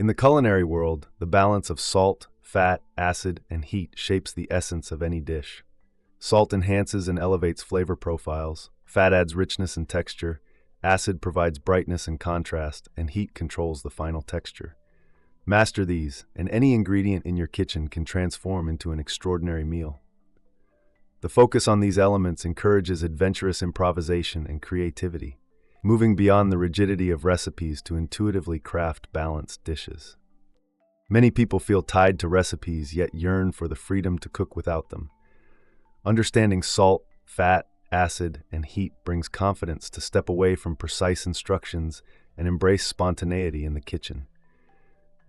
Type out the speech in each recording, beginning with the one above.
In the culinary world, the balance of salt, fat, acid, and heat shapes the essence of any dish. Salt enhances and elevates flavor profiles, fat adds richness and texture, acid provides brightness and contrast, and heat controls the final texture. Master these, and any ingredient in your kitchen can transform into an extraordinary meal. The focus on these elements encourages adventurous improvisation and creativity, moving beyond the rigidity of recipes to intuitively craft balanced dishes. Many people feel tied to recipes yet yearn for the freedom to cook without them. Understanding salt, fat, acid, and heat brings confidence to step away from precise instructions and embrace spontaneity in the kitchen.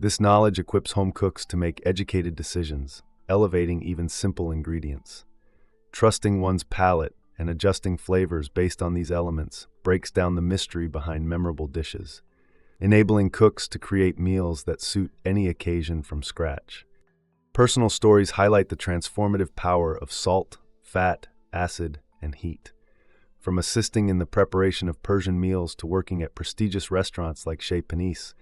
This knowledge equips home cooks to make educated decisions, elevating even simple ingredients. Trusting one's palate and adjusting flavors based on these elements breaks down the mystery behind memorable dishes, enabling cooks to create meals that suit any occasion from scratch. Personal stories highlight the transformative power of salt, fat, acid, and heat. From assisting in the preparation of Persian meals to working at prestigious restaurants like Chez Panisse,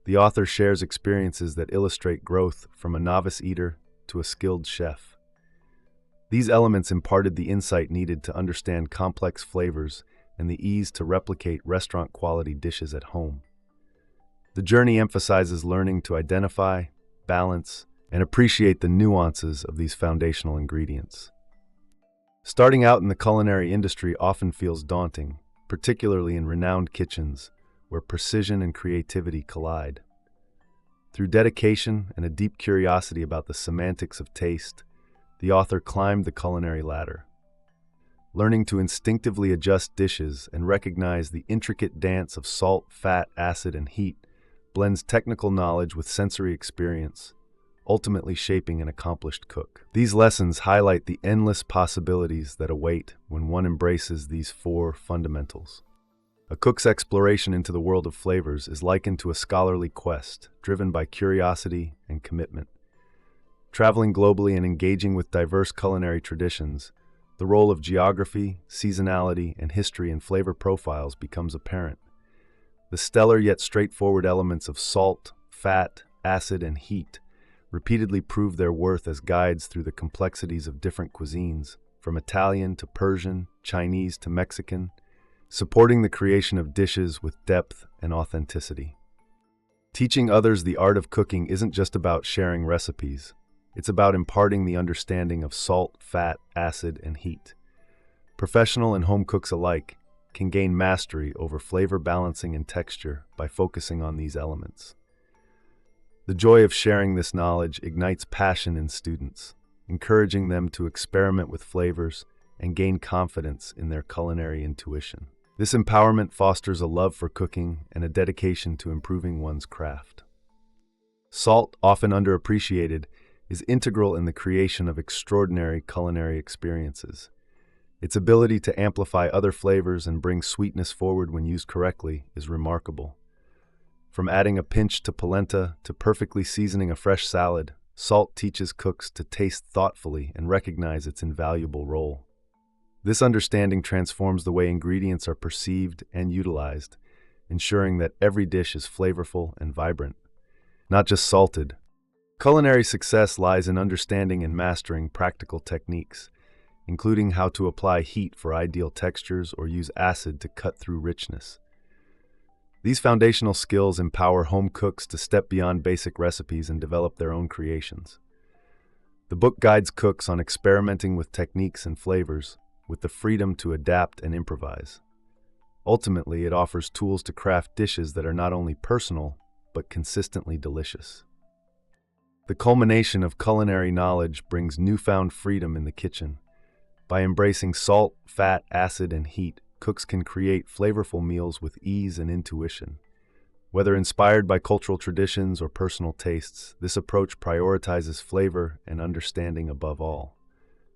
the author shares experiences that illustrate growth from a novice eater to a skilled chef. These elements imparted the insight needed to understand complex flavors and the ease to replicate restaurant-quality dishes at home. The journey emphasizes learning to identify, balance, and appreciate the nuances of these foundational ingredients. Starting out in the culinary industry often feels daunting, particularly in renowned kitchens where precision and creativity collide. Through dedication and a deep curiosity about the semantics of taste, the author climbed the culinary ladder. Learning to instinctively adjust dishes and recognize the intricate dance of salt, fat, acid, and heat blends technical knowledge with sensory experience, ultimately shaping an accomplished cook. These lessons highlight the endless possibilities that await when one embraces these four fundamentals. A cook's exploration into the world of flavors is likened to a scholarly quest, driven by curiosity and commitment. Traveling globally and engaging with diverse culinary traditions, the role of geography, seasonality, and history in flavor profiles becomes apparent. The stellar yet straightforward elements of salt, fat, acid, and heat repeatedly prove their worth as guides through the complexities of different cuisines, from Italian to Persian, Chinese to Mexican, supporting the creation of dishes with depth and authenticity. Teaching others the art of cooking isn't just about sharing recipes. It's about imparting the understanding of salt, fat, acid, and heat. Professional and home cooks alike can gain mastery over flavor balancing and texture by focusing on these elements. The joy of sharing this knowledge ignites passion in students, encouraging them to experiment with flavors and gain confidence in their culinary intuition. This empowerment fosters a love for cooking and a dedication to improving one's craft. Salt, often underappreciated, is integral in the creation of extraordinary culinary experiences. Its ability to amplify other flavors and bring sweetness forward when used correctly is remarkable. From adding a pinch to polenta to perfectly seasoning a fresh salad, salt teaches cooks to taste thoughtfully and recognize its invaluable role. This understanding transforms the way ingredients are perceived and utilized, ensuring that every dish is flavorful and vibrant, not just salted. Culinary success lies in understanding and mastering practical techniques, including how to apply heat for ideal textures or use acid to cut through richness. These foundational skills empower home cooks to step beyond basic recipes and develop their own creations. The book guides cooks on experimenting with techniques and flavors, with the freedom to adapt and improvise. Ultimately, it offers tools to craft dishes that are not only personal, but consistently delicious. The culmination of culinary knowledge brings newfound freedom in the kitchen. By embracing salt, fat, acid, and heat, cooks can create flavorful meals with ease and intuition. Whether inspired by cultural traditions or personal tastes, this approach prioritizes flavor and understanding above all.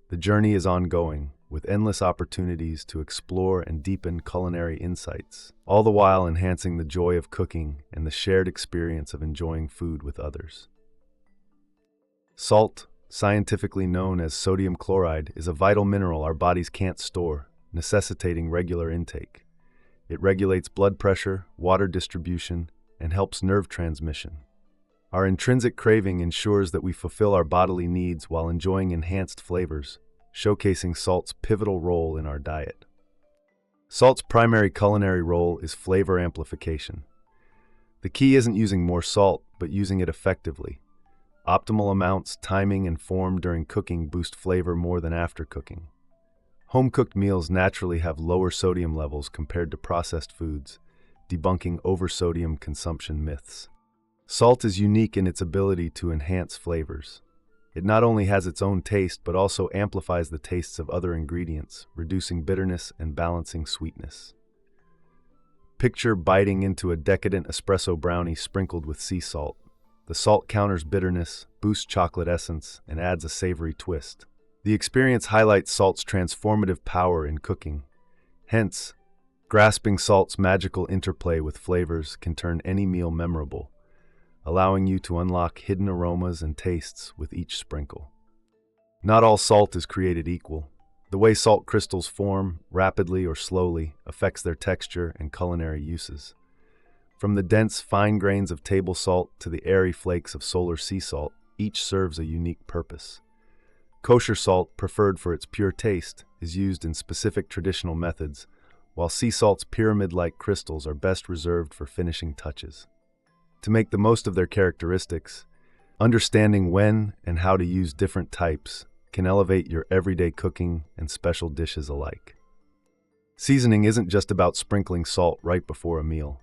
The journey is ongoing, with endless opportunities to explore and deepen culinary insights, all the while enhancing the joy of cooking and the shared experience of enjoying food with others. Salt, scientifically known as sodium chloride, is a vital mineral our bodies can't store, necessitating regular intake. It regulates blood pressure, water distribution, and helps nerve transmission. Our intrinsic craving ensures that we fulfill our bodily needs while enjoying enhanced flavors, showcasing salt's pivotal role in our diet. Salt's primary culinary role is flavor amplification. The key isn't using more salt, but using it effectively. Optimal amounts, timing, and form during cooking boost flavor more than after cooking. Home-cooked meals naturally have lower sodium levels compared to processed foods, debunking over-sodium consumption myths. Salt is unique in its ability to enhance flavors. It not only has its own taste, but also amplifies the tastes of other ingredients, reducing bitterness and balancing sweetness. Picture biting into a decadent espresso brownie sprinkled with sea salt. The salt counters bitterness, boosts chocolate essence, and adds a savory twist. The experience highlights salt's transformative power in cooking. Hence, grasping salt's magical interplay with flavors can turn any meal memorable, allowing you to unlock hidden aromas and tastes with each sprinkle. Not all salt is created equal. The way salt crystals form, rapidly or slowly, affects their texture and culinary uses. From the dense, fine grains of table salt to the airy flakes of solar sea salt, each serves a unique purpose. Kosher salt, preferred for its pure taste, is used in specific traditional methods, while sea salt's pyramid-like crystals are best reserved for finishing touches. To make the most of their characteristics, understanding when and how to use different types can elevate your everyday cooking and special dishes alike. Seasoning isn't just about sprinkling salt right before a meal.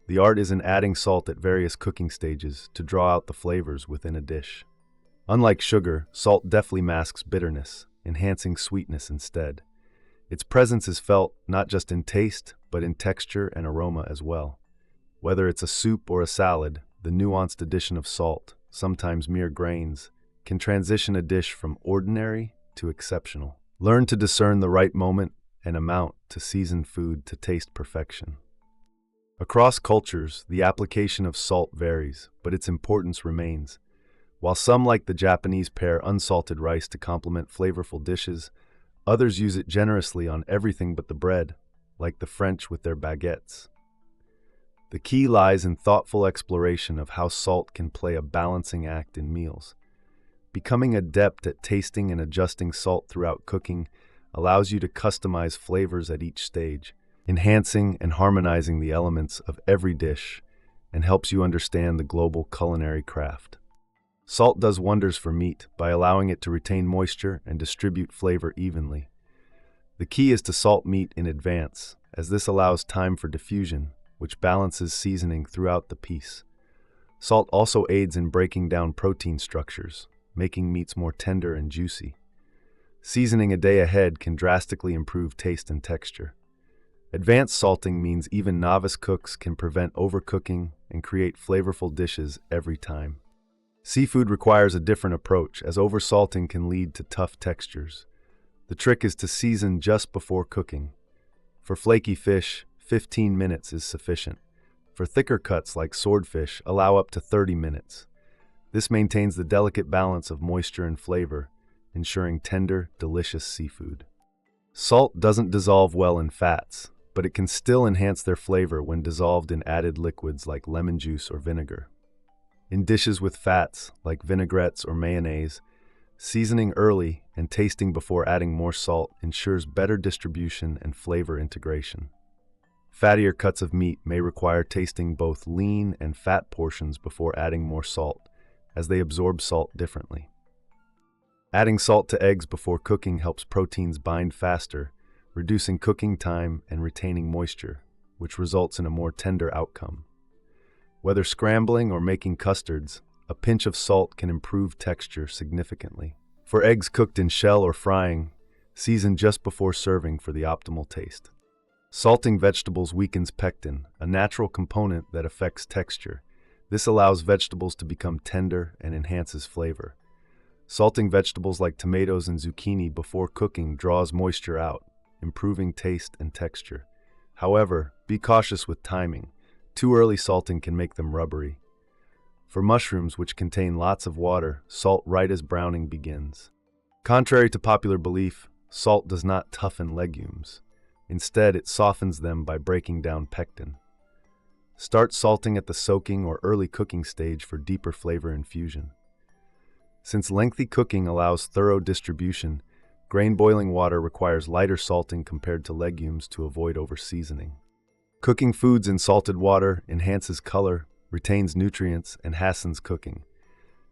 The art is in adding salt at various cooking stages to draw out the flavors within a dish. Unlike sugar, salt deftly masks bitterness, enhancing sweetness instead. Its presence is felt not just in taste, but in texture and aroma as well. Whether it's a soup or a salad, the nuanced addition of salt, sometimes mere grains, can transition a dish from ordinary to exceptional. Learn to discern the right moment and amount to season food to taste perfection. Across cultures, the application of salt varies, but its importance remains. While some, like the Japanese, pair unsalted rice to complement flavorful dishes, others use it generously on everything but the bread, like the French with their baguettes. The key lies in thoughtful exploration of how salt can play a balancing act in meals. Becoming adept at tasting and adjusting salt throughout cooking allows you to customize flavors at each stage, enhancing and harmonizing the elements of every dish, and helps you understand the global culinary craft. Salt does wonders for meat by allowing it to retain moisture and distribute flavor evenly. The key is to salt meat in advance, as this allows time for diffusion, which balances seasoning throughout the piece. Salt also aids in breaking down protein structures, making meats more tender and juicy. Seasoning a day ahead can drastically improve taste and texture. Advanced salting means even novice cooks can prevent overcooking and create flavorful dishes every time. Seafood requires a different approach, as oversalting can lead to tough textures. The trick is to season just before cooking. For flaky fish, 15 minutes is sufficient. For thicker cuts like swordfish, allow up to 30 minutes. This maintains the delicate balance of moisture and flavor, ensuring tender, delicious seafood. Salt doesn't dissolve well in fats, but it can still enhance their flavor when dissolved in added liquids like lemon juice or vinegar. In dishes with fats, like vinaigrettes or mayonnaise, seasoning early and tasting before adding more salt ensures better distribution and flavor integration. Fattier cuts of meat may require tasting both lean and fat portions before adding more salt, as they absorb salt differently. Adding salt to eggs before cooking helps proteins bind faster, reducing cooking time and retaining moisture, which results in a more tender outcome. Whether scrambling or making custards, a pinch of salt can improve texture significantly. For eggs cooked in shell or frying, season just before serving for the optimal taste. Salting vegetables weakens pectin, a natural component that affects texture. This allows vegetables to become tender and enhances flavor. Salting vegetables like tomatoes and zucchini before cooking draws moisture out, improving taste and texture. However, be cautious with timing. Too early salting can make them rubbery. For mushrooms, which contain lots of water, salt right as browning begins. Contrary to popular belief, salt does not toughen legumes. Instead, it softens them by breaking down pectin. Start salting at the soaking or early cooking stage for deeper flavor infusion. Since lengthy cooking allows thorough distribution, grain boiling water requires lighter salting compared to legumes to avoid over-seasoning. Cooking foods in salted water enhances color, retains nutrients, and hastens cooking.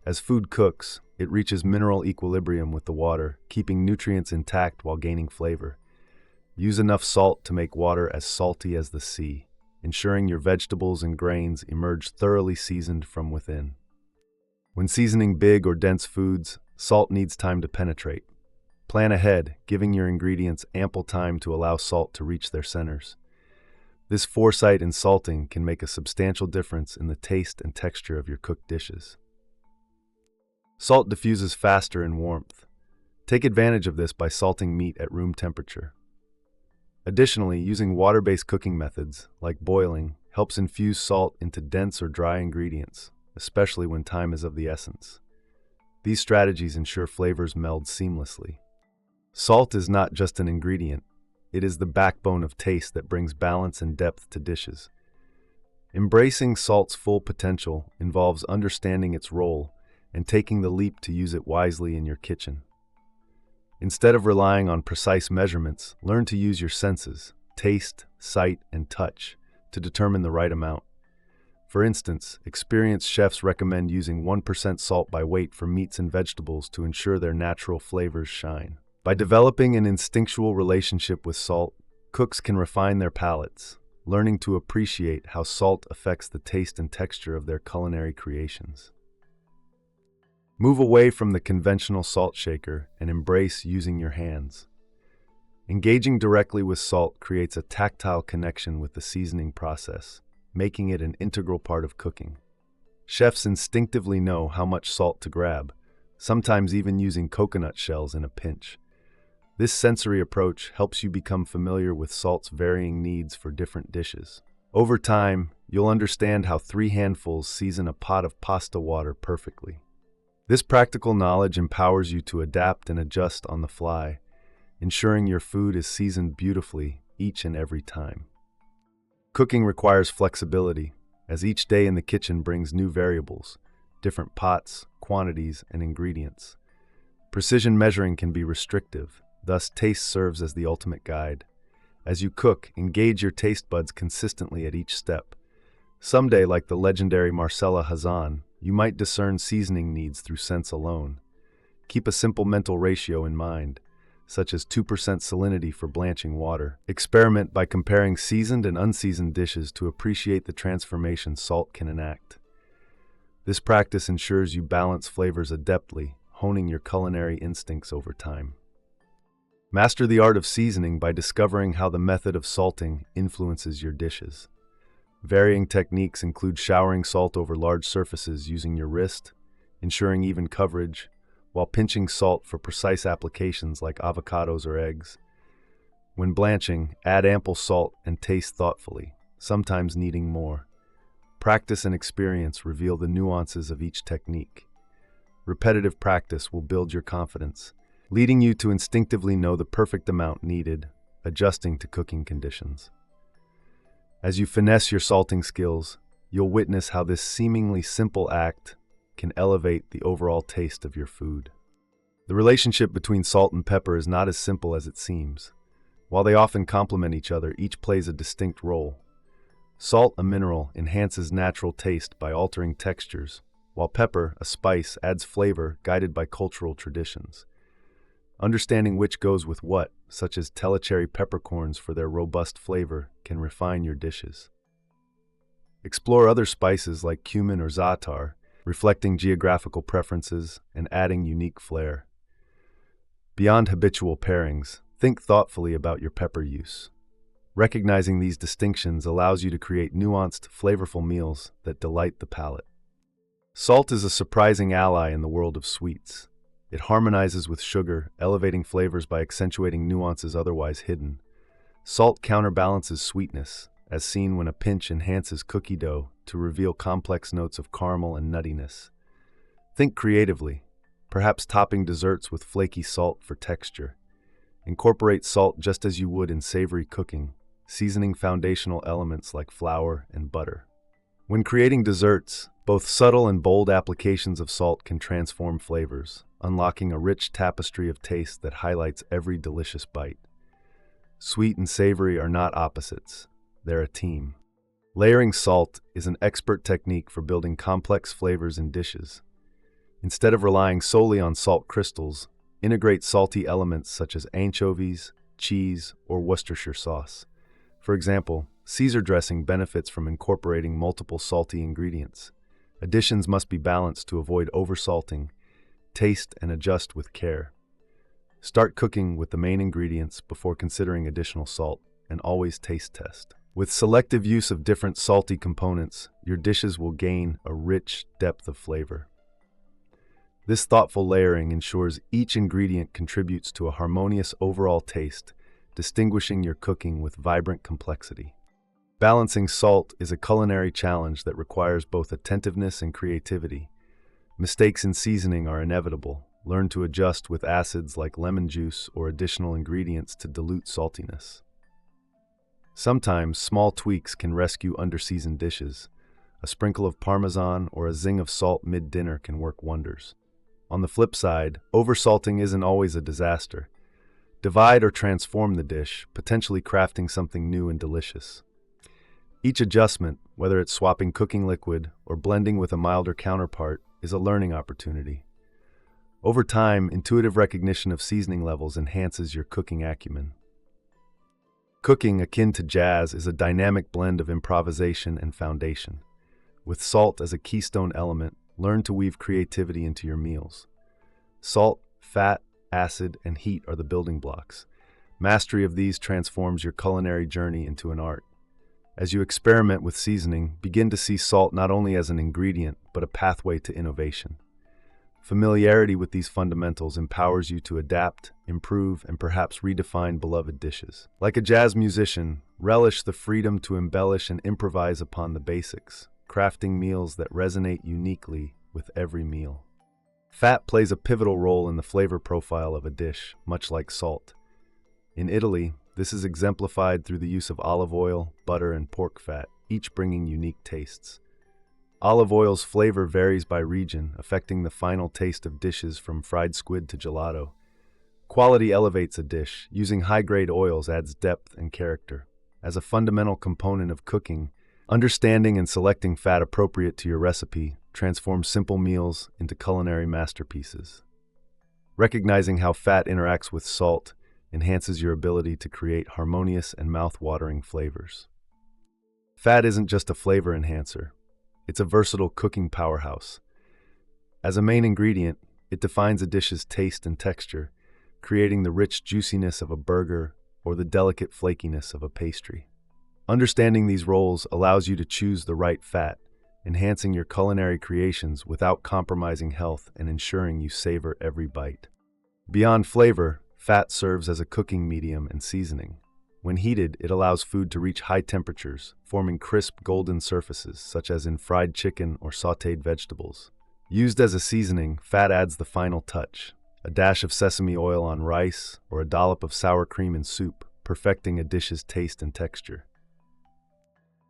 As food cooks, it reaches mineral equilibrium with the water, keeping nutrients intact while gaining flavor. Use enough salt to make water as salty as the sea, ensuring your vegetables and grains emerge thoroughly seasoned from within. When seasoning big or dense foods, salt needs time to penetrate. Plan ahead, giving your ingredients ample time to allow salt to reach their centers. This foresight in salting can make a substantial difference in the taste and texture of your cooked dishes. Salt diffuses faster in warmth. Take advantage of this by salting meat at room temperature. Additionally, using water-based cooking methods, like boiling, helps infuse salt into dense or dry ingredients, especially when time is of the essence. These strategies ensure flavors meld seamlessly. Salt is not just an ingredient, it is the backbone of taste that brings balance and depth to dishes. Embracing salt's full potential involves understanding its role and taking the leap to use it wisely in your kitchen. Instead of relying on precise measurements, learn to use your senses, taste, sight, and touch, to determine the right amount. For instance, experienced chefs recommend using 1% salt by weight for meats and vegetables to ensure their natural flavors shine. By developing an instinctual relationship with salt, cooks can refine their palates, learning to appreciate how salt affects the taste and texture of their culinary creations. Move away from the conventional salt shaker and embrace using your hands. Engaging directly with salt creates a tactile connection with the seasoning process, making it an integral part of cooking. Chefs instinctively know how much salt to grab, sometimes even using coconut shells in a pinch. This sensory approach helps you become familiar with salt's varying needs for different dishes. Over time, you'll understand how 3 handfuls season a pot of pasta water perfectly. This practical knowledge empowers you to adapt and adjust on the fly, ensuring your food is seasoned beautifully each and every time. Cooking requires flexibility, as each day in the kitchen brings new variables, different pots, quantities, and ingredients. Precision measuring can be restrictive, thus taste serves as the ultimate guide. As you cook, engage your taste buds consistently at each step. Someday, like the legendary Marcella Hazan, you might discern seasoning needs through sense alone. Keep a simple mental ratio in mind, such as 2% salinity for blanching water. Experiment by comparing seasoned and unseasoned dishes to appreciate the transformation salt can enact. This practice ensures you balance flavors adeptly, honing your culinary instincts over time. Master the art of seasoning by discovering how the method of salting influences your dishes. Varying techniques include showering salt over large surfaces using your wrist, ensuring even coverage, while pinching salt for precise applications like avocados or eggs. When blanching, add ample salt and taste thoughtfully, sometimes needing more. Practice and experience reveal the nuances of each technique. Repetitive practice will build your confidence, leading you to instinctively know the perfect amount needed, adjusting to cooking conditions. As you finesse your salting skills, you'll witness how this seemingly simple act can elevate the overall taste of your food. The relationship between salt and pepper is not as simple as it seems. While they often complement each other, each plays a distinct role. Salt, a mineral, enhances natural taste by altering textures, while pepper, a spice, adds flavor guided by cultural traditions. Understanding which goes with what, such as telecherry peppercorns for their robust flavor, can refine your dishes. Explore other spices like cumin or za'atar, reflecting geographical preferences and adding unique flair. Beyond habitual pairings, think thoughtfully about your pepper use. Recognizing these distinctions allows you to create nuanced, flavorful meals that delight the palate. Salt is a surprising ally in the world of sweets. It harmonizes with sugar, elevating flavors by accentuating nuances otherwise hidden. Salt counterbalances sweetness, as seen when a pinch enhances cookie dough to reveal complex notes of caramel and nuttiness. Think creatively, perhaps topping desserts with flaky salt for texture. Incorporate salt just as you would in savory cooking, seasoning foundational elements like flour and butter. When creating desserts, both subtle and bold applications of salt can transform flavors, unlocking a rich tapestry of taste that highlights every delicious bite. Sweet and savory are not opposites, they're a team. Layering salt is an expert technique for building complex flavors in dishes. Instead of relying solely on salt crystals, integrate salty elements such as anchovies, cheese, or Worcestershire sauce. For example, Caesar dressing benefits from incorporating multiple salty ingredients. Additions must be balanced to avoid oversalting. Taste and adjust with care. Start cooking with the main ingredients before considering additional salt, and always taste test. With selective use of different salty components, your dishes will gain a rich depth of flavor. This thoughtful layering ensures each ingredient contributes to a harmonious overall taste, distinguishing your cooking with vibrant complexity. Balancing salt is a culinary challenge that requires both attentiveness and creativity. Mistakes in seasoning are inevitable. Learn to adjust with acids like lemon juice or additional ingredients to dilute saltiness. Sometimes, small tweaks can rescue underseasoned dishes. A sprinkle of Parmesan or a zing of salt mid-dinner can work wonders. On the flip side, oversalting isn't always a disaster. Divide or transform the dish, potentially crafting something new and delicious. Each adjustment, whether it's swapping cooking liquid or blending with a milder counterpart, is a learning opportunity. Over time, intuitive recognition of seasoning levels enhances your cooking acumen. Cooking, akin to jazz, is a dynamic blend of improvisation and foundation. With salt as a keystone element, learn to weave creativity into your meals. Salt, fat, acid, and heat are the building blocks. Mastery of these transforms your culinary journey into an art. As you experiment with seasoning, begin to see salt not only as an ingredient, but a pathway to innovation. Familiarity with these fundamentals empowers you to adapt, improve, and perhaps redefine beloved dishes. Like a jazz musician, relish the freedom to embellish and improvise upon the basics, crafting meals that resonate uniquely with every meal. Fat plays a pivotal role in the flavor profile of a dish, much like salt. In Italy, this is exemplified through the use of olive oil, butter, and pork fat, each bringing unique tastes. Olive oil's flavor varies by region, affecting the final taste of dishes from fried squid to gelato. Quality elevates a dish. Using high-grade oils adds depth and character. As a fundamental component of cooking, understanding and selecting fat appropriate to your recipe transforms simple meals into culinary masterpieces. Recognizing how fat interacts with salt enhances your ability to create harmonious and mouth-watering flavors. Fat isn't just a flavor enhancer. It's a versatile cooking powerhouse. As a main ingredient, it defines a dish's taste and texture, creating the rich juiciness of a burger or the delicate flakiness of a pastry. Understanding these roles allows you to choose the right fat, enhancing your culinary creations without compromising health and ensuring you savor every bite. Beyond flavor, fat serves as a cooking medium and seasoning. When heated, it allows food to reach high temperatures, forming crisp, golden surfaces, such as in fried chicken or sautéed vegetables. Used as a seasoning, fat adds the final touch. A dash of sesame oil on rice or a dollop of sour cream in soup, perfecting a dish's taste and texture.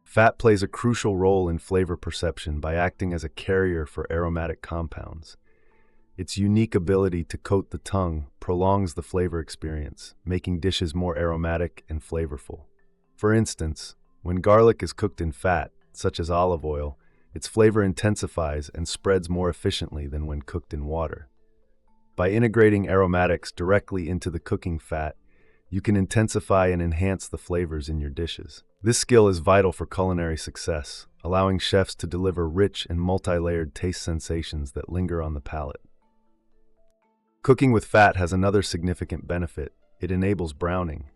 Fat plays a crucial role in flavor perception by acting as a carrier for aromatic compounds. Its unique ability to coat the tongue prolongs the flavor experience, making dishes more aromatic and flavorful. For instance, when garlic is cooked in fat, such as olive oil, its flavor intensifies and spreads more efficiently than when cooked in water. By integrating aromatics directly into the cooking fat, you can intensify and enhance the flavors in your dishes. This skill is vital for culinary success, allowing chefs to deliver rich and multi-layered taste sensations that linger on the palate. Cooking with fat has another significant benefit. It enables browning.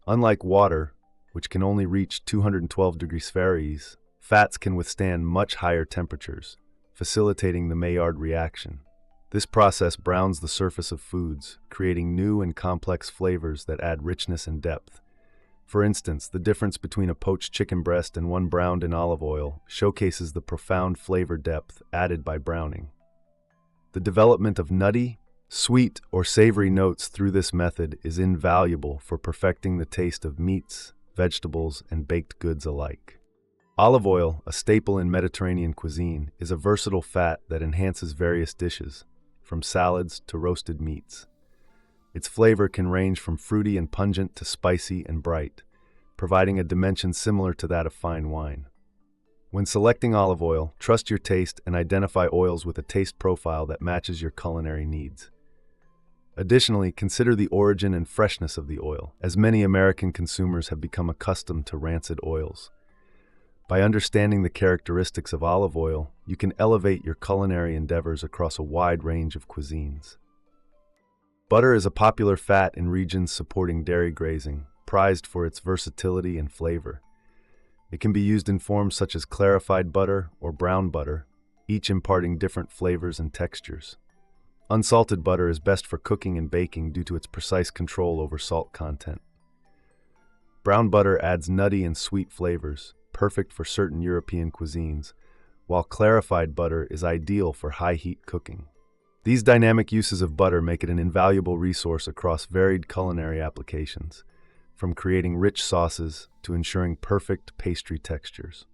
Unlike water, which can only reach 212 degrees Fahrenheit, fats can withstand much higher temperatures, facilitating the Maillard reaction. This process browns the surface of foods, creating new and complex flavors that add richness and depth. For instance, the difference between a poached chicken breast and one browned in olive oil showcases the profound flavor depth added by browning. The development of nutty, sweet, or savory notes through this method is invaluable for perfecting the taste of meats, vegetables, and baked goods alike. Olive oil, a staple in Mediterranean cuisine, is a versatile fat that enhances various dishes, from salads to roasted meats. Its flavor can range from fruity and pungent to spicy and bright, providing a dimension similar to that of fine wine. When selecting olive oil, trust your taste and identify oils with a taste profile that matches your culinary needs. Additionally, consider the origin and freshness of the oil, as many American consumers have become accustomed to rancid oils. By understanding the characteristics of olive oil, you can elevate your culinary endeavors across a wide range of cuisines. Butter is a popular fat in regions supporting dairy grazing, prized for its versatility and flavor. It can be used in forms such as clarified butter or brown butter, each imparting different flavors and textures. Unsalted butter is best for cooking and baking due to its precise control over salt content. Brown butter adds nutty and sweet flavors, perfect for certain European cuisines, while clarified butter is ideal for high-heat cooking. These dynamic uses of butter make it an invaluable resource across varied culinary applications, from creating rich sauces to ensuring perfect pastry textures.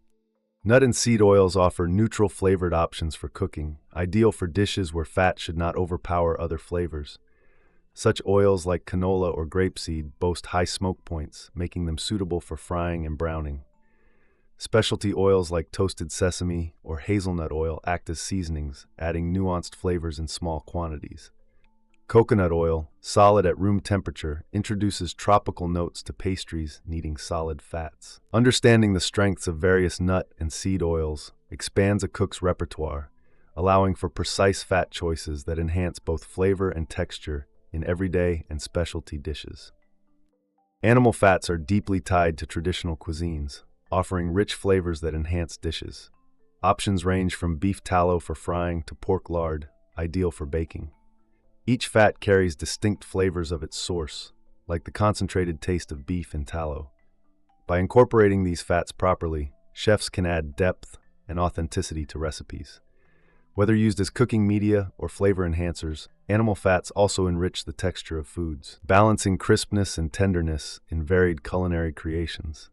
Nut and seed oils offer neutral flavored options for cooking, ideal for dishes where fat should not overpower other flavors. Such oils like canola or grapeseed boast high smoke points, making them suitable for frying and browning. Specialty oils like toasted sesame or hazelnut oil act as seasonings, adding nuanced flavors in small quantities. Coconut oil, solid at room temperature, introduces tropical notes to pastries needing solid fats. Understanding the strengths of various nut and seed oils expands a cook's repertoire, allowing for precise fat choices that enhance both flavor and texture in everyday and specialty dishes. Animal fats are deeply tied to traditional cuisines, offering rich flavors that enhance dishes. Options range from beef tallow for frying to pork lard, ideal for baking. Each fat carries distinct flavors of its source, like the concentrated taste of beef in tallow. By incorporating these fats properly, chefs can add depth and authenticity to recipes. Whether used as cooking media or flavor enhancers, animal fats also enrich the texture of foods, balancing crispness and tenderness in varied culinary creations.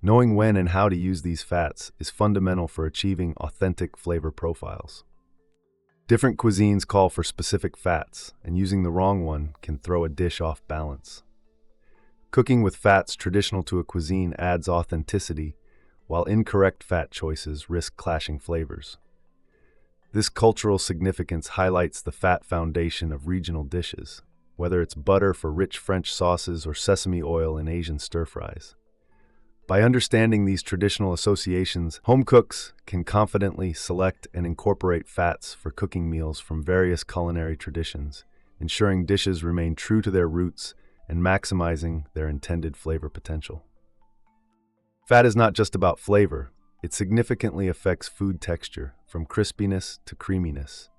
Knowing when and how to use these fats is fundamental for achieving authentic flavor profiles. Different cuisines call for specific fats, and using the wrong one can throw a dish off balance. Cooking with fats traditional to a cuisine adds authenticity, while incorrect fat choices risk clashing flavors. This cultural significance highlights the fat foundation of regional dishes, whether it's butter for rich French sauces or sesame oil in Asian stir-fries. By understanding these traditional associations, home cooks can confidently select and incorporate fats for cooking meals from various culinary traditions, ensuring dishes remain true to their roots and maximizing their intended flavor potential. Fat is not just about flavor, it significantly affects food texture, from crispiness to creaminess.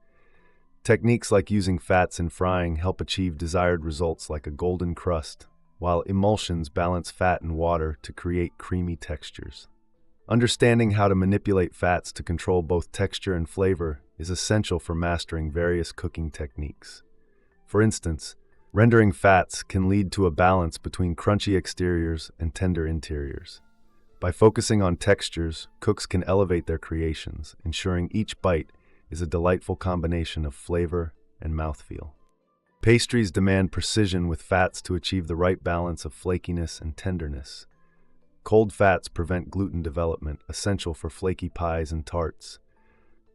Techniques like using fats in frying help achieve desired results like a golden crust, while emulsions balance fat and water to create creamy textures. Understanding how to manipulate fats to control both texture and flavor is essential for mastering various cooking techniques. For instance, rendering fats can lead to a balance between crunchy exteriors and tender interiors. By focusing on textures, cooks can elevate their creations, ensuring each bite is a delightful combination of flavor and mouthfeel. Pastries demand precision with fats to achieve the right balance of flakiness and tenderness. Cold fats prevent gluten development, essential for flaky pies and tarts.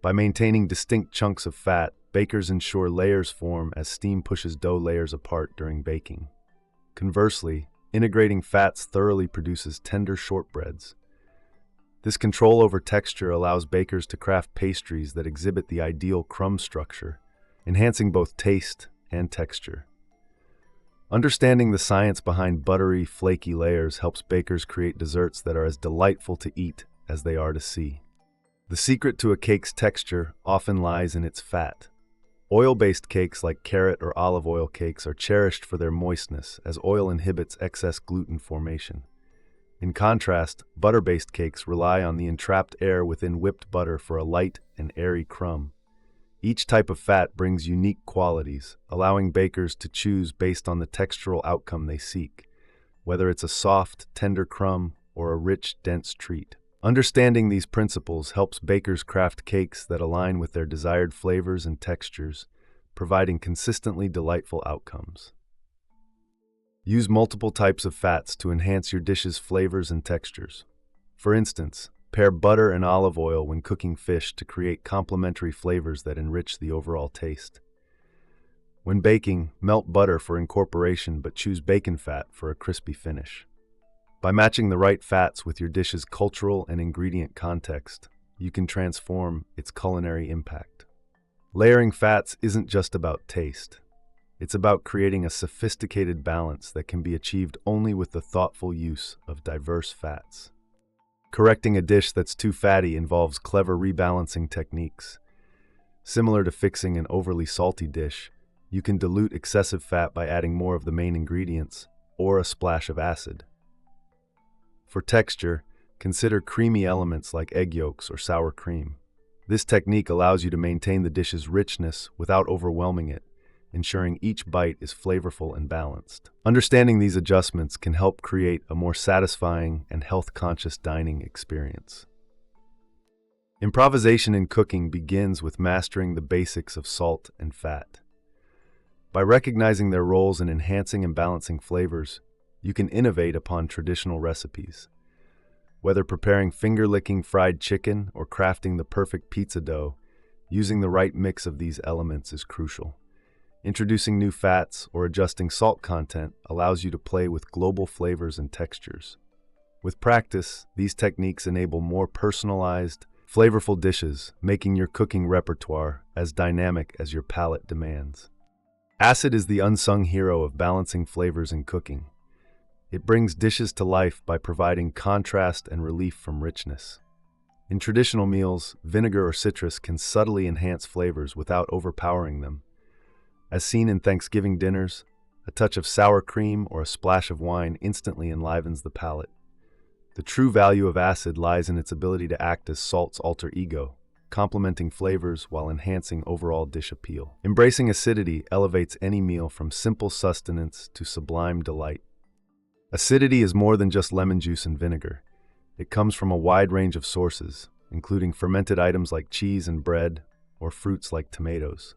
By maintaining distinct chunks of fat, bakers ensure layers form as steam pushes dough layers apart during baking. Conversely, integrating fats thoroughly produces tender shortbreads. This control over texture allows bakers to craft pastries that exhibit the ideal crumb structure, enhancing both taste and texture. Understanding the science behind buttery, flaky layers helps bakers create desserts that are as delightful to eat as they are to see. The secret to a cake's texture often lies in its fat. Oil-based cakes like carrot or olive oil cakes are cherished for their moistness, as oil inhibits excess gluten formation. In contrast, butter-based cakes rely on the entrapped air within whipped butter for a light and airy crumb. Each type of fat brings unique qualities, allowing bakers to choose based on the textural outcome they seek, whether it's a soft, tender crumb or a rich, dense treat. Understanding these principles helps bakers craft cakes that align with their desired flavors and textures, providing consistently delightful outcomes. Use multiple types of fats to enhance your dish's flavors and textures. For instance, pair butter and olive oil when cooking fish to create complementary flavors that enrich the overall taste. When baking, melt butter for incorporation but choose bacon fat for a crispy finish. By matching the right fats with your dish's cultural and ingredient context, you can transform its culinary impact. Layering fats isn't just about taste. It's about creating a sophisticated balance that can be achieved only with the thoughtful use of diverse fats. Correcting a dish that's too fatty involves clever rebalancing techniques. Similar to fixing an overly salty dish, you can dilute excessive fat by adding more of the main ingredients or a splash of acid. For texture, consider creamy elements like egg yolks or sour cream. This technique allows you to maintain the dish's richness without overwhelming it, ensuring each bite is flavorful and balanced. Understanding these adjustments can help create a more satisfying and health-conscious dining experience. Improvisation in cooking begins with mastering the basics of salt and fat. By recognizing their roles in enhancing and balancing flavors, you can innovate upon traditional recipes. Whether preparing finger-licking fried chicken or crafting the perfect pizza dough, using the right mix of these elements is crucial. Introducing new fats or adjusting salt content allows you to play with global flavors and textures. With practice, these techniques enable more personalized, flavorful dishes, making your cooking repertoire as dynamic as your palate demands. Acid is the unsung hero of balancing flavors in cooking. It brings dishes to life by providing contrast and relief from richness. In traditional meals, vinegar or citrus can subtly enhance flavors without overpowering them. As seen in Thanksgiving dinners, a touch of sour cream or a splash of wine instantly enlivens the palate. The true value of acid lies in its ability to act as salt's alter ego, complementing flavors while enhancing overall dish appeal. Embracing acidity elevates any meal from simple sustenance to sublime delight. Acidity is more than just lemon juice and vinegar. It comes from a wide range of sources, including fermented items like cheese and bread, or fruits like tomatoes.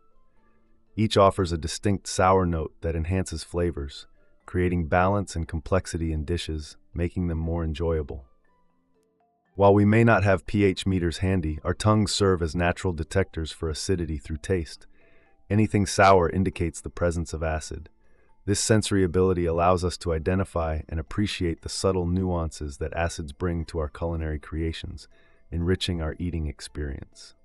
Each offers a distinct sour note that enhances flavors, creating balance and complexity in dishes, making them more enjoyable. While we may not have pH meters handy, our tongues serve as natural detectors for acidity through taste. Anything sour indicates the presence of acid. This sensory ability allows us to identify and appreciate the subtle nuances that acids bring to our culinary creations, enriching our eating experience.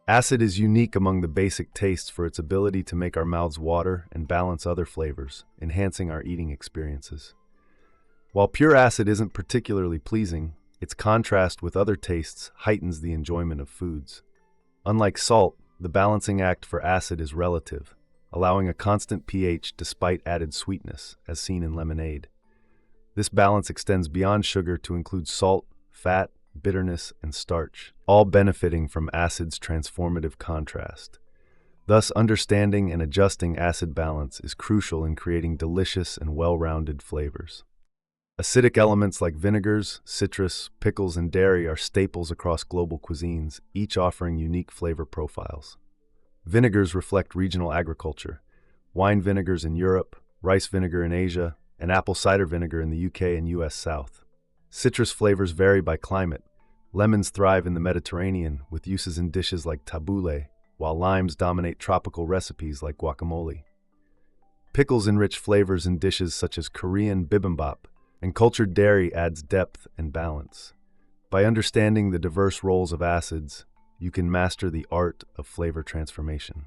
Acid is unique among the basic tastes for its ability to make our mouths water and balance other flavors, enhancing our eating experiences. While pure acid isn't particularly pleasing, its contrast with other tastes heightens the enjoyment of foods. Unlike salt, the balancing act for acid is relative, allowing a constant pH despite added sweetness, as seen in lemonade. This balance extends beyond sugar to include salt, fat, bitterness, and starch, all benefiting from acid's transformative contrast. Thus, understanding and adjusting acid balance is crucial in creating delicious and well-rounded flavors. Acidic elements like vinegars, citrus, pickles, and dairy are staples across global cuisines, each offering unique flavor profiles. Vinegars reflect regional agriculture. Wine vinegars in Europe, rice vinegar in Asia, and apple cider vinegar in the UK and US South. Citrus flavors vary by climate. Lemons thrive in the Mediterranean, with uses in dishes like tabbouleh, while limes dominate tropical recipes like guacamole. Pickles enrich flavors in dishes such as Korean bibimbap, and cultured dairy adds depth and balance. By understanding the diverse roles of acids, you can master the art of flavor transformation.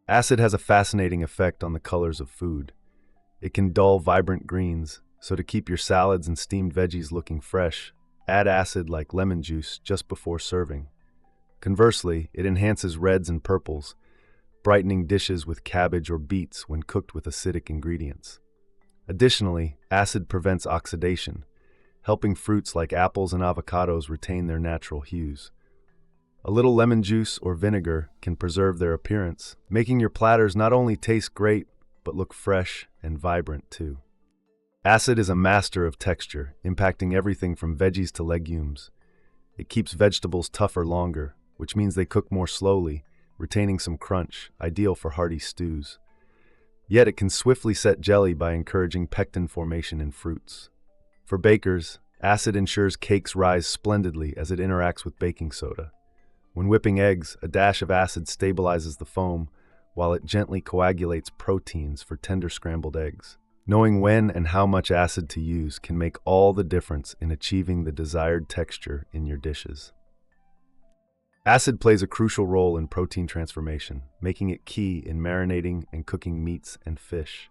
Acid has a fascinating effect on the colors of food. It can dull vibrant greens, so to keep your salads and steamed veggies looking fresh, add acid like lemon juice just before serving. Conversely, it enhances reds and purples, brightening dishes with cabbage or beets when cooked with acidic ingredients. Additionally, acid prevents oxidation, helping fruits like apples and avocados retain their natural hues. A little lemon juice or vinegar can preserve their appearance, making your platters not only taste great, but look fresh and vibrant too. Acid is a master of texture, impacting everything from veggies to legumes. It keeps vegetables tougher longer, which means they cook more slowly, retaining some crunch, ideal for hearty stews. Yet it can swiftly set jelly by encouraging pectin formation in fruits. For bakers, acid ensures cakes rise splendidly as it interacts with baking soda. When whipping eggs, a dash of acid stabilizes the foam, while it gently coagulates proteins for tender scrambled eggs. Knowing when and how much acid to use can make all the difference in achieving the desired texture in your dishes. Acid plays a crucial role in protein transformation, making it key in marinating and cooking meats and fish.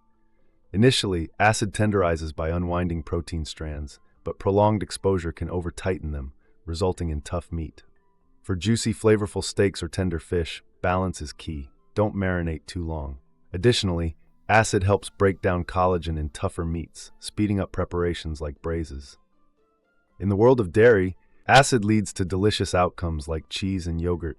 Initially, acid tenderizes by unwinding protein strands, but prolonged exposure can over-tighten them, resulting in tough meat. For juicy, flavorful steaks or tender fish, balance is key. Don't marinate too long. Additionally, acid helps break down collagen in tougher meats, speeding up preparations like braises. In the world of dairy, acid leads to delicious outcomes like cheese and yogurt,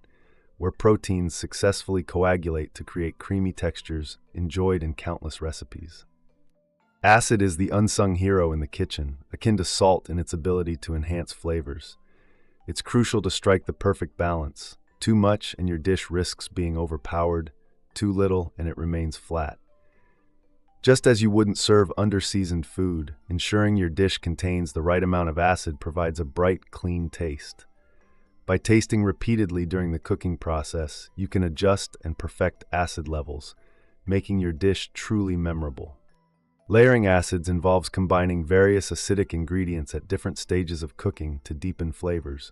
where proteins successfully coagulate to create creamy textures enjoyed in countless recipes. Acid is the unsung hero in the kitchen, akin to salt in its ability to enhance flavors. It's crucial to strike the perfect balance. Too much and your dish risks being overpowered, too little and it remains flat. Just as you wouldn't serve under-seasoned food, ensuring your dish contains the right amount of acid provides a bright, clean taste. By tasting repeatedly during the cooking process, you can adjust and perfect acid levels, making your dish truly memorable. Layering acids involves combining various acidic ingredients at different stages of cooking to deepen flavors.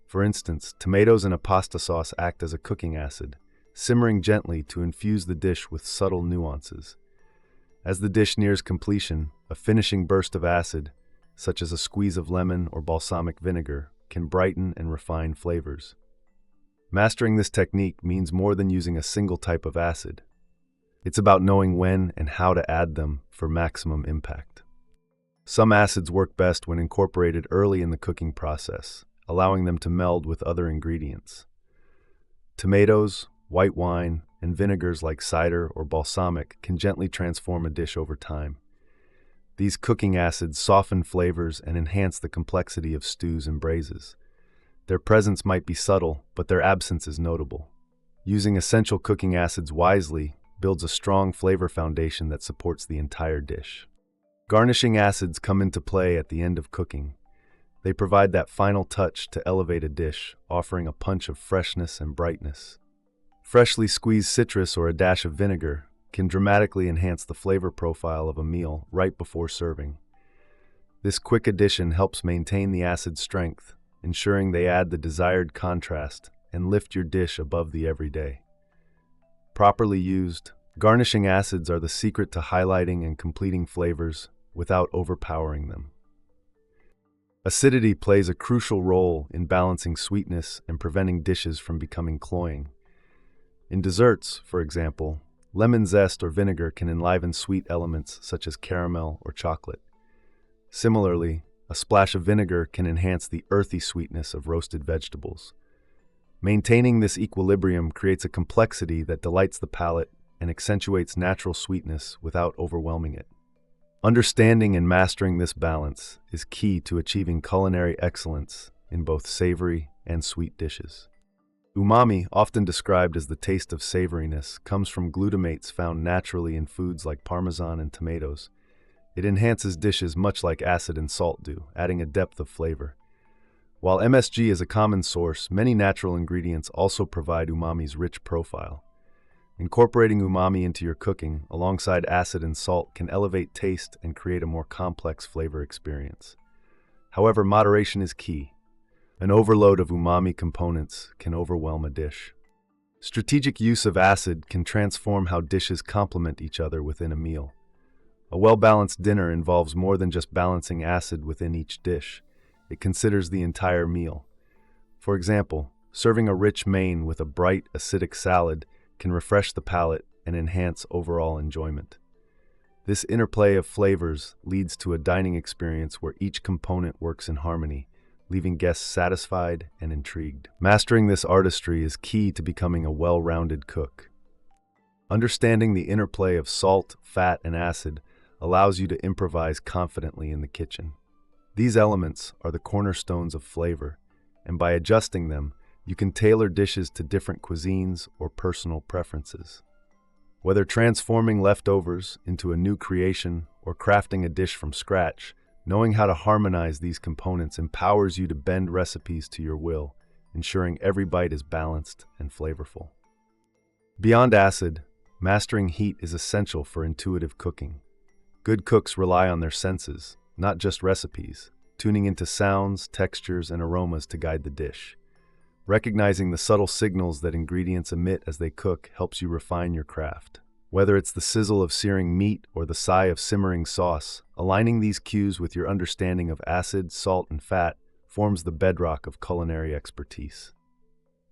For instance, tomatoes in a pasta sauce act as a cooking acid, simmering gently to infuse the dish with subtle nuances. As the dish nears completion, a finishing burst of acid, such as a squeeze of lemon or balsamic vinegar, can brighten and refine flavors. Mastering this technique means more than using a single type of acid. It's about knowing when and how to add them for maximum impact. Some acids work best when incorporated early in the cooking process, allowing them to meld with other ingredients. Tomatoes, white wine, and vinegars like cider or balsamic can gently transform a dish over time. These cooking acids soften flavors and enhance the complexity of stews and braises. Their presence might be subtle, but their absence is notable. Using essential cooking acids wisely builds a strong flavor foundation that supports the entire dish. Garnishing acids come into play at the end of cooking. They provide that final touch to elevate a dish, offering a punch of freshness and brightness. Freshly squeezed citrus or a dash of vinegar can dramatically enhance the flavor profile of a meal right before serving. This quick addition helps maintain the acid strength, ensuring they add the desired contrast and lift your dish above the everyday. Properly used, garnishing acids are the secret to highlighting and completing flavors without overpowering them. Acidity plays a crucial role in balancing sweetness and preventing dishes from becoming cloying. In desserts, for example, lemon zest or vinegar can enliven sweet elements such as caramel or chocolate. Similarly, a splash of vinegar can enhance the earthy sweetness of roasted vegetables. Maintaining this equilibrium creates a complexity that delights the palate and accentuates natural sweetness without overwhelming it. Understanding and mastering this balance is key to achieving culinary excellence in both savory and sweet dishes. Umami, often described as the taste of savoriness, comes from glutamates found naturally in foods like parmesan and tomatoes. It enhances dishes much like acid and salt do, adding a depth of flavor. While MSG is a common source, many natural ingredients also provide umami's rich profile. Incorporating umami into your cooking, alongside acid and salt, can elevate taste and create a more complex flavor experience. However, moderation is key. An overload of umami components can overwhelm a dish. Strategic use of acid can transform how dishes complement each other within a meal. A well-balanced dinner involves more than just balancing acid within each dish. It considers the entire meal. For example, serving a rich main with a bright, acidic salad can refresh the palate and enhance overall enjoyment. This interplay of flavors leads to a dining experience where each component works in harmony, leaving guests satisfied and intrigued. Mastering this artistry is key to becoming a well-rounded cook. Understanding the interplay of salt, fat, and acid allows you to improvise confidently in the kitchen. These elements are the cornerstones of flavor, and by adjusting them, you can tailor dishes to different cuisines or personal preferences. Whether transforming leftovers into a new creation or crafting a dish from scratch, knowing how to harmonize these components empowers you to bend recipes to your will, ensuring every bite is balanced and flavorful. Beyond acid, mastering heat is essential for intuitive cooking. Good cooks rely on their senses, not just recipes, tuning into sounds, textures, and aromas to guide the dish. Recognizing the subtle signals that ingredients emit as they cook helps you refine your craft. Whether it's the sizzle of searing meat or the sigh of simmering sauce, aligning these cues with your understanding of acid, salt, and fat forms the bedrock of culinary expertise.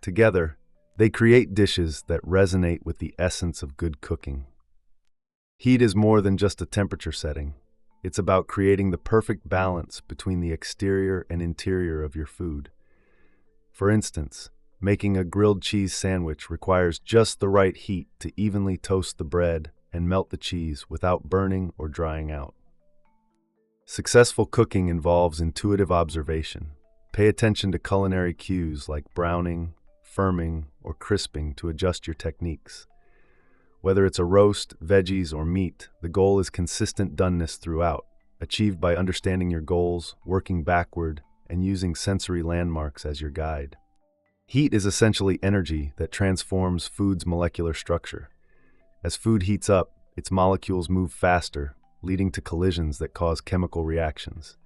Together, they create dishes that resonate with the essence of good cooking. Heat is more than just a temperature setting. It's about creating the perfect balance between the exterior and interior of your food. For instance, making a grilled cheese sandwich requires just the right heat to evenly toast the bread and melt the cheese without burning or drying out. Successful cooking involves intuitive observation. Pay attention to culinary cues like browning, firming, or crisping to adjust your techniques. Whether it's a roast, veggies, or meat, the goal is consistent doneness throughout, achieved by understanding your goals, working backward, and using sensory landmarks as your guide. Heat is essentially energy that transforms food's molecular structure. As food heats up, its molecules move faster, leading to collisions that cause chemical reactions.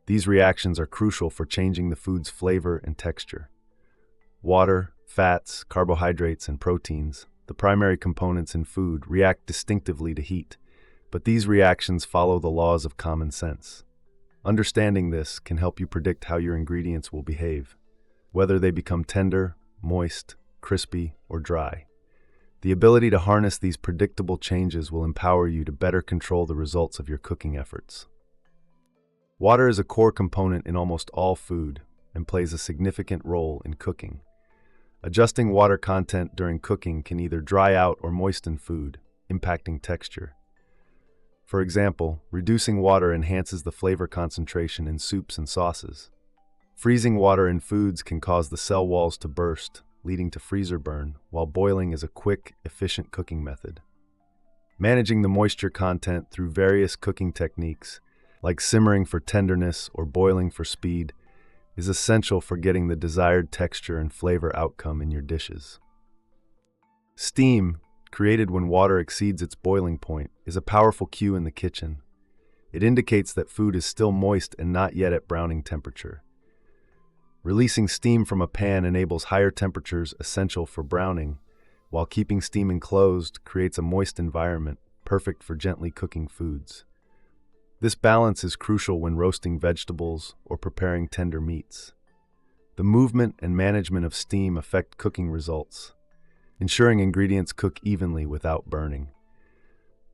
These reactions are crucial for changing the food's flavor and texture. Water, fats, carbohydrates, and proteins, the primary components in food, react distinctively to heat, but these reactions follow the laws of common sense. Understanding this can help you predict how your ingredients will behave, whether they become tender, moist, crispy, or dry. The ability to harness these predictable changes will empower you to better control the results of your cooking efforts. Water is a core component in almost all food and plays a significant role in cooking. Adjusting water content during cooking can either dry out or moisten food, impacting texture. For example, reducing water enhances the flavor concentration in soups and sauces. Freezing water in foods can cause the cell walls to burst, leading to freezer burn, while boiling is a quick, efficient cooking method. Managing the moisture content through various cooking techniques, like simmering for tenderness or boiling for speed, is essential for getting the desired texture and flavor outcome in your dishes. Steam, created when water exceeds its boiling point, is a powerful cue in the kitchen. It indicates that food is still moist and not yet at browning temperature. Releasing steam from a pan enables higher temperatures essential for browning, while keeping steam enclosed creates a moist environment, perfect for gently cooking foods. This balance is crucial when roasting vegetables or preparing tender meats. The movement and management of steam affect cooking results, ensuring ingredients cook evenly without burning.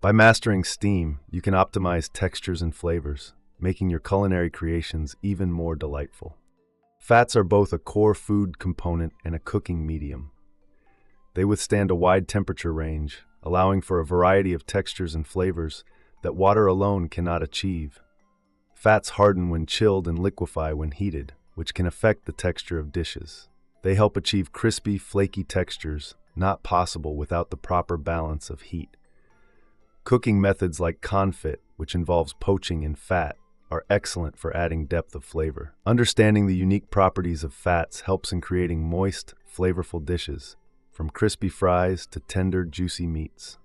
By mastering steam, you can optimize textures and flavors, making your culinary creations even more delightful. Fats are both a core food component and a cooking medium. They withstand a wide temperature range, allowing for a variety of textures and flavors that water alone cannot achieve. Fats harden when chilled and liquefy when heated, which can affect the texture of dishes. They help achieve crispy, flaky textures, not possible without the proper balance of heat. Cooking methods like confit, which involves poaching in fat, are excellent for adding depth of flavor. Understanding the unique properties of fats helps in creating moist, flavorful dishes, from crispy fries to tender, juicy meats.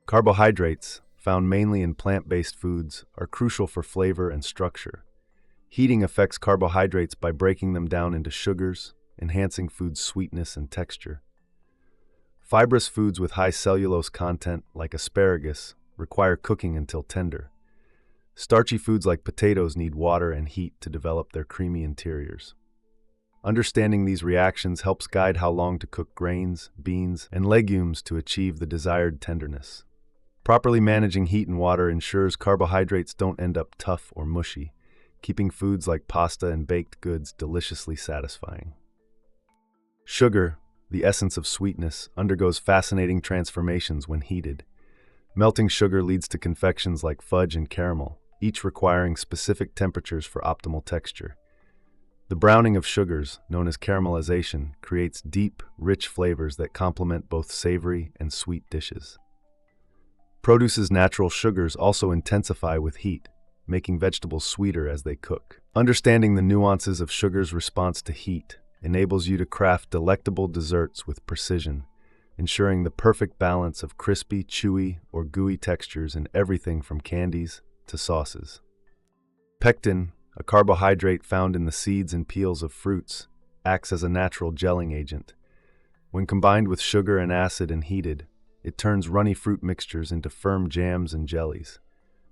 Carbohydrates, found mainly in plant-based foods, are crucial for flavor and structure. Heating affects carbohydrates by breaking them down into sugars, enhancing food's sweetness and texture. Fibrous foods with high cellulose content, like asparagus, require cooking until tender. Starchy foods like potatoes need water and heat to develop their creamy interiors. Understanding these reactions helps guide how long to cook grains, beans, and legumes to achieve the desired tenderness. Properly managing heat and water ensures carbohydrates don't end up tough or mushy, keeping foods like pasta and baked goods deliciously satisfying. Sugar, the essence of sweetness, undergoes fascinating transformations when heated. Melting sugar leads to confections like fudge and caramel, each requiring specific temperatures for optimal texture. The browning of sugars, known as caramelization, creates deep, rich flavors that complement both savory and sweet dishes. Produce's natural sugars also intensify with heat, making vegetables sweeter as they cook. Understanding the nuances of sugar's response to heat enables you to craft delectable desserts with precision, ensuring the perfect balance of crispy, chewy, or gooey textures in everything from candies to sauces. Pectin, a carbohydrate found in the seeds and peels of fruits, acts as a natural gelling agent. When combined with sugar and acid and heated, it turns runny fruit mixtures into firm jams and jellies.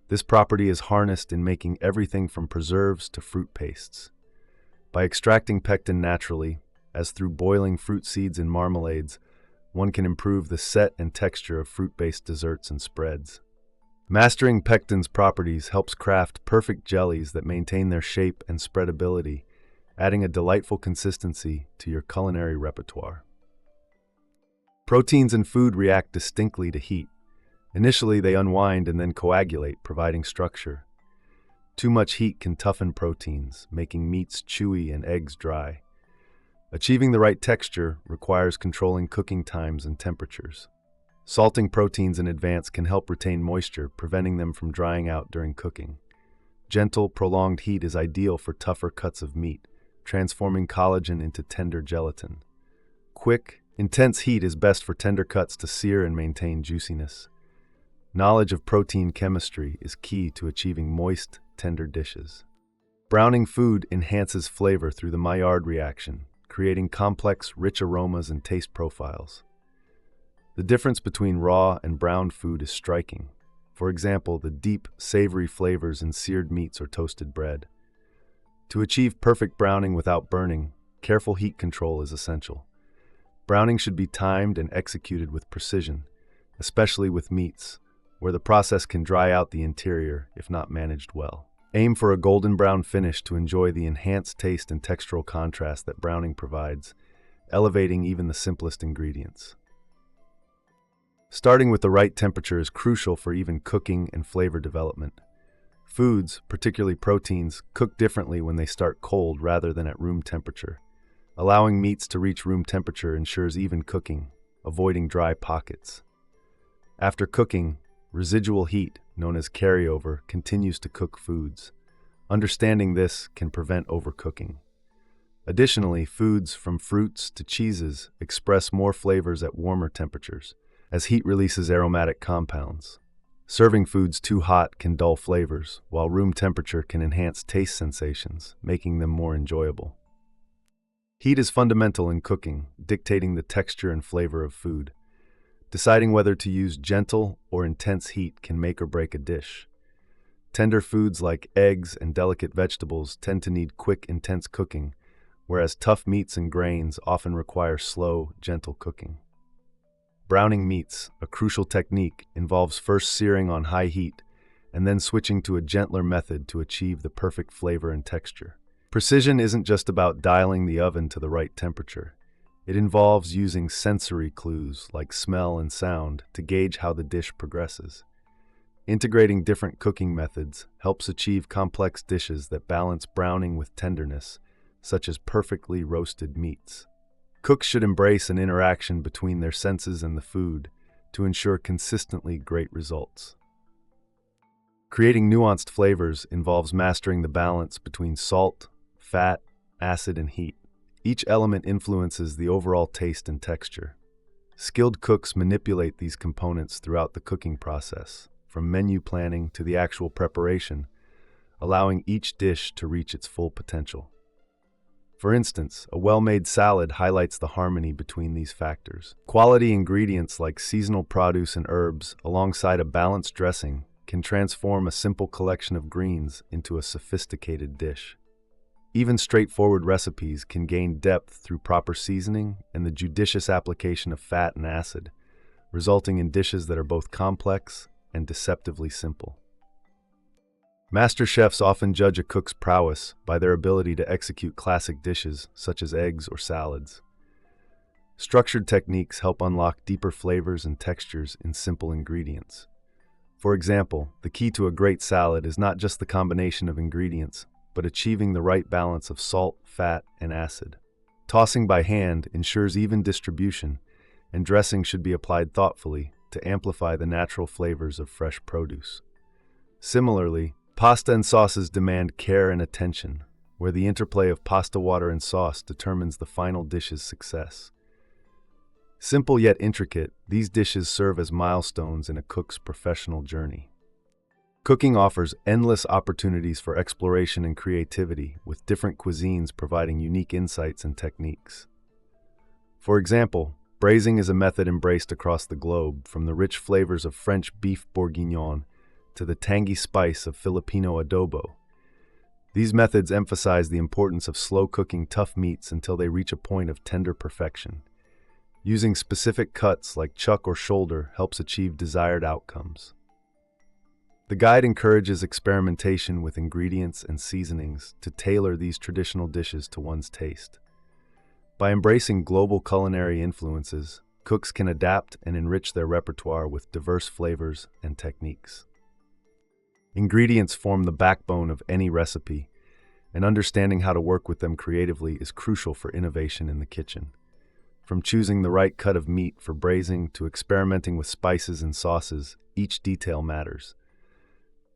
This property is harnessed in making everything from preserves to fruit pastes. By extracting pectin naturally, as through boiling fruit seeds in marmalades, one can improve the set and texture of fruit-based desserts and spreads. Mastering pectin's properties helps craft perfect jellies that maintain their shape and spreadability, adding a delightful consistency to your culinary repertoire. Proteins in food react distinctly to heat. Initially, they unwind and then coagulate, providing structure. Too much heat can toughen proteins, making meats chewy and eggs dry. Achieving the right texture requires controlling cooking times and temperatures. Salting proteins in advance can help retain moisture, preventing them from drying out during cooking. Gentle, prolonged heat is ideal for tougher cuts of meat, transforming collagen into tender gelatin. Quick, intense heat is best for tender cuts to sear and maintain juiciness. Knowledge of protein chemistry is key to achieving moist, tender dishes. Browning food enhances flavor through the Maillard reaction, creating complex, rich aromas and taste profiles. The difference between raw and browned food is striking. For example, the deep, savory flavors in seared meats or toasted bread. To achieve perfect browning without burning, careful heat control is essential. Browning should be timed and executed with precision, especially with meats, where the process can dry out the interior if not managed well. Aim for a golden brown finish to enjoy the enhanced taste and textural contrast that browning provides, elevating even the simplest ingredients. Starting with the right temperature is crucial for even cooking and flavor development. Foods, particularly proteins, cook differently when they start cold rather than at room temperature. Allowing meats to reach room temperature ensures even cooking, avoiding dry pockets. After cooking, residual heat, known as carryover, continues to cook foods. Understanding this can prevent overcooking. Additionally, foods from fruits to cheeses express more flavors at warmer temperatures, as heat releases aromatic compounds. Serving foods too hot can dull flavors, while room temperature can enhance taste sensations, making them more enjoyable. Heat is fundamental in cooking, dictating the texture and flavor of food. Deciding whether to use gentle or intense heat can make or break a dish. Tender foods like eggs and delicate vegetables tend to need quick, intense cooking, whereas tough meats and grains often require slow, gentle cooking. Browning meats, a crucial technique, involves first searing on high heat and then switching to a gentler method to achieve the perfect flavor and texture. Precision isn't just about dialing the oven to the right temperature. It involves using sensory clues like smell and sound to gauge how the dish progresses. Integrating different cooking methods helps achieve complex dishes that balance browning with tenderness, such as perfectly roasted meats. Cooks should embrace an interaction between their senses and the food to ensure consistently great results. Creating nuanced flavors involves mastering the balance between salt, fat, acid, and heat. Each element influences the overall taste and texture. Skilled cooks manipulate these components throughout the cooking process, from menu planning to the actual preparation, allowing each dish to reach its full potential. For instance, a well-made salad highlights the harmony between these factors. Quality ingredients like seasonal produce and herbs, alongside a balanced dressing, can transform a simple collection of greens into a sophisticated dish. Even straightforward recipes can gain depth through proper seasoning and the judicious application of fat and acid, resulting in dishes that are both complex and deceptively simple. Master chefs often judge a cook's prowess by their ability to execute classic dishes such as eggs or salads. Structured techniques help unlock deeper flavors and textures in simple ingredients. For example, the key to a great salad is not just the combination of ingredients, but achieving the right balance of salt, fat, and acid. Tossing by hand ensures even distribution, and dressing should be applied thoughtfully to amplify the natural flavors of fresh produce. Similarly, pasta and sauces demand care and attention, where the interplay of pasta water and sauce determines the final dish's success. Simple yet intricate, these dishes serve as milestones in a cook's professional journey. Cooking offers endless opportunities for exploration and creativity, with different cuisines providing unique insights and techniques. For example, braising is a method embraced across the globe, from the rich flavors of French beef bourguignon to the tangy spice of Filipino adobo. These methods emphasize the importance of slow cooking tough meats until they reach a point of tender perfection. Using specific cuts like chuck or shoulder helps achieve desired outcomes. The guide encourages experimentation with ingredients and seasonings to tailor these traditional dishes to one's taste. By embracing global culinary influences, cooks can adapt and enrich their repertoire with diverse flavors and techniques. Ingredients form the backbone of any recipe, and understanding how to work with them creatively is crucial for innovation in the kitchen. From choosing the right cut of meat for braising to experimenting with spices and sauces, each detail matters.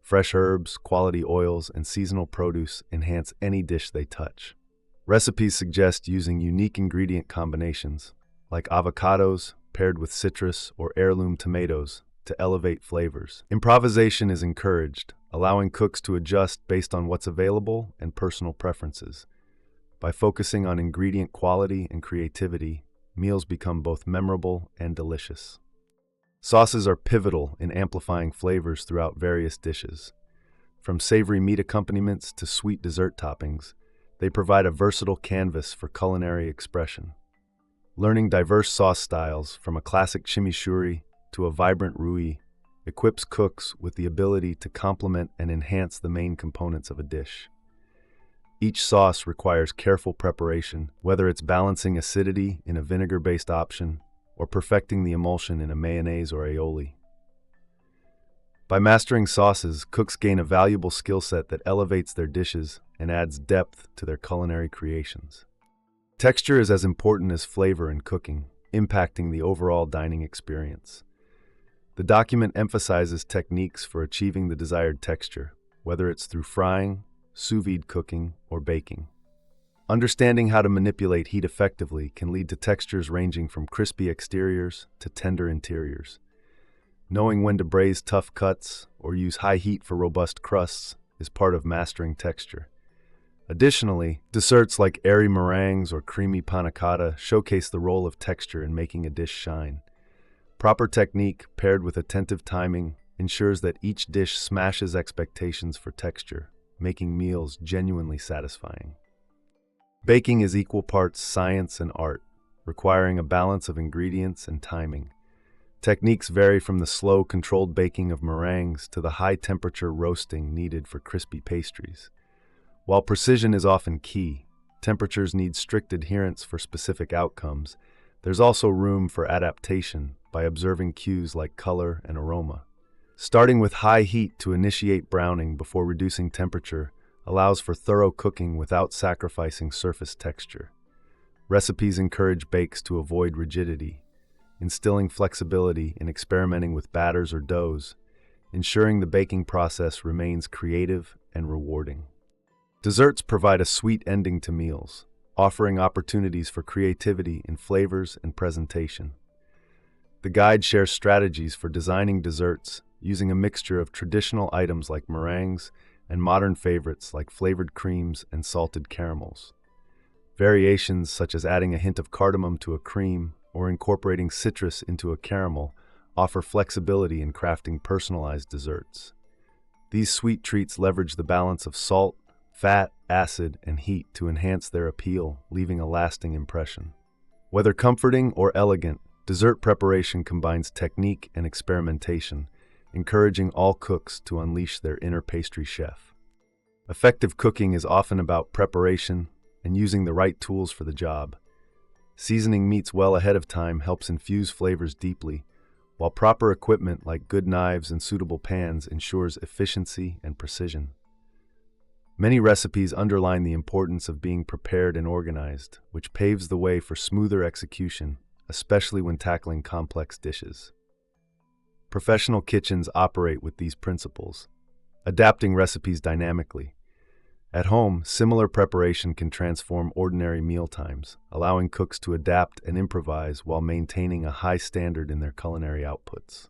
Fresh herbs, quality oils, and seasonal produce enhance any dish they touch. Recipes suggest using unique ingredient combinations, like avocados paired with citrus or heirloom tomatoes, to elevate flavors. Improvisation is encouraged, allowing cooks to adjust based on what's available and personal preferences. By focusing on ingredient quality and creativity, meals become both memorable and delicious. Sauces are pivotal in amplifying flavors throughout various dishes. From savory meat accompaniments to sweet dessert toppings, they provide a versatile canvas for culinary expression. Learning diverse sauce styles, from a classic chimichurri to a vibrant rouille, equips cooks with the ability to complement and enhance the main components of a dish. Each sauce requires careful preparation, whether it's balancing acidity in a vinegar-based option or perfecting the emulsion in a mayonnaise or aioli. By mastering sauces, cooks gain a valuable skill set that elevates their dishes and adds depth to their culinary creations. Texture is as important as flavor in cooking, impacting the overall dining experience. The document emphasizes techniques for achieving the desired texture, whether it's through frying, sous vide cooking, or baking. Understanding how to manipulate heat effectively can lead to textures ranging from crispy exteriors to tender interiors. Knowing when to braise tough cuts or use high heat for robust crusts is part of mastering texture. Additionally, desserts like airy meringues or creamy panna cotta showcase the role of texture in making a dish shine. Proper technique, paired with attentive timing, ensures that each dish smashes expectations for texture, making meals genuinely satisfying. Baking is equal parts science and art, requiring a balance of ingredients and timing. Techniques vary from the slow, controlled baking of meringues to the high-temperature roasting needed for crispy pastries. While precision is often key, temperatures need strict adherence for specific outcomes. There's also room for adaptation by observing cues like color and aroma. Starting with high heat to initiate browning before reducing temperature allows for thorough cooking without sacrificing surface texture. Recipes encourage bakes to avoid rigidity, instilling flexibility in experimenting with batters or doughs, ensuring the baking process remains creative and rewarding. Desserts provide a sweet ending to meals, offering opportunities for creativity in flavors and presentation. The guide shares strategies for designing desserts using a mixture of traditional items like meringues and modern favorites like flavored creams and salted caramels. Variations such as adding a hint of cardamom to a cream or incorporating citrus into a caramel offer flexibility in crafting personalized desserts. These sweet treats leverage the balance of salt, fat, acid, and heat to enhance their appeal, leaving a lasting impression. Whether comforting or elegant, dessert preparation combines technique and experimentation, encouraging all cooks to unleash their inner pastry chef. Effective cooking is often about preparation and using the right tools for the job. Seasoning meats well ahead of time helps infuse flavors deeply, while proper equipment like good knives and suitable pans ensures efficiency and precision. Many recipes underline the importance of being prepared and organized, which paves the way for smoother execution, especially when tackling complex dishes. Professional kitchens operate with these principles, adapting recipes dynamically. At home, similar preparation can transform ordinary mealtimes, allowing cooks to adapt and improvise while maintaining a high standard in their culinary outputs.